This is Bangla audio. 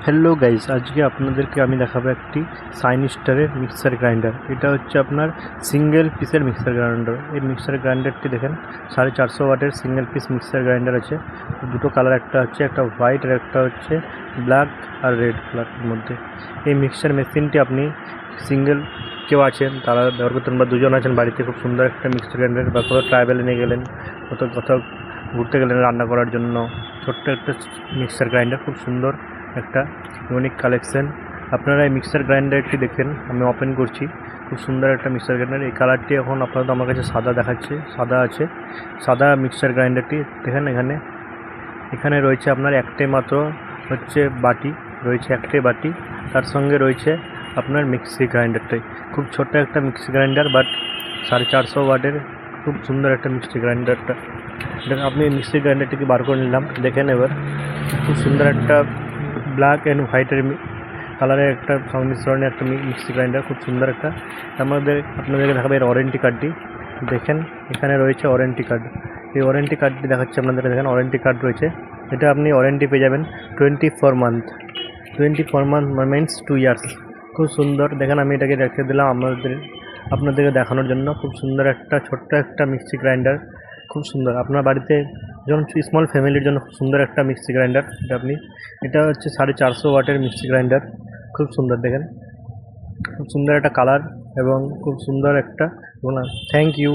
হ্যালো গাইস, আজকে আপনাদেরকে আমি দেখাবো একটি সাইন স্টারের মিক্সার গ্রাইন্ডার। এটা হচ্ছে আপনার সিঙ্গেল পিসের মিক্সার গ্রাইন্ডার। এই মিক্সার গ্রাইন্ডারটি দেখেন 450 ওয়াটের সিঙ্গেল পিস মিক্সার গ্রাইন্ডার আছে। দুটো কালার, একটা হচ্ছে একটা হোয়াইট আর একটা হচ্ছে ব্ল্যাক আর রেড কালারের মধ্যে। এই মিক্সার মেশিনটি আপনি সিঙ্গেল কেউ আছেন তারা ব্যবহার করতেন, বা দুজন আছেন বাড়িতে, খুব সুন্দর একটা মিক্সার গ্রাইন্ডার, বা কোথাও ট্রাভেলে নিয়ে গেলেন, কোথাও ঘুরতে গেলেন রান্না করার জন্য, ছোট্ট একটা মিক্সার গ্রাইন্ডার, খুব সুন্দর একটা ইউনিক কালেকশন। আপনারা এই মিক্সার গ্রাইন্ডারটি দেখেন, আমি ওপেন করছি। খুব সুন্দর একটা মিক্সার গ্রাইন্ডার। এই কালারটি এখন আপাতত আমার কাছে সাদা দেখাচ্ছে, সাদা আছে, সাদা মিক্সার গ্রাইন্ডারটি দেখেন। এখানে রয়েছে আপনার একটাই মাত্র হচ্ছে বাটি, রয়েছে একটাই বাটি, তার সঙ্গে রয়েছে আপনার মিক্সি গ্রাইন্ডারটাই। খুব ছোট্ট একটা মিক্সি গ্রাইন্ডার, বাট 450 ওয়াটের খুব সুন্দর একটা মিক্সি গ্রাইন্ডারটা। আপনি মিক্সি গ্রাইন্ডারটিকে বার করে নিলাম, দেখেন এবার। খুব সুন্দর একটা ব্ল্যাক অ্যান্ড হোয়াইটের কালারের একটা সংমিশ্রণে একটা মিক্সি গ্রাইন্ডার, খুব সুন্দর একটা। আপনাদেরকে দেখাবে এর ওয়ারেন্টি কার্ডটি। দেখেন এখানে রয়েছে ওয়ারেন্টি কার্ড। এই ওয়ারেন্টি কার্ডটি দেখাচ্ছে আপনাদেরকে, দেখেন ওয়ারেন্টি কার্ড রয়েছে। এটা আপনি ওয়ারেন্টি পেয়ে যাবেন 24 মান্থ। 24 month means 2 years. খুব সুন্দর, দেখেন আমি এটাকে রেখে দিলাম আপনাদেরকে দেখানোর জন্য। খুব সুন্দর একটা ছোট্ট একটা মিক্সি গ্রাইন্ডার, খুব সুন্দর। আপনার বাড়িতে যেমন স্মল ফ্যামিলির জন্য খুব সুন্দর একটা মিক্সি গ্রাইন্ডার। এটা হচ্ছে 450 ওয়াটের মিক্সি গ্রাইন্ডার, খুব সুন্দর। দেখেন খুব সুন্দর একটা কালার এবং খুব সুন্দর একটা। Thank you.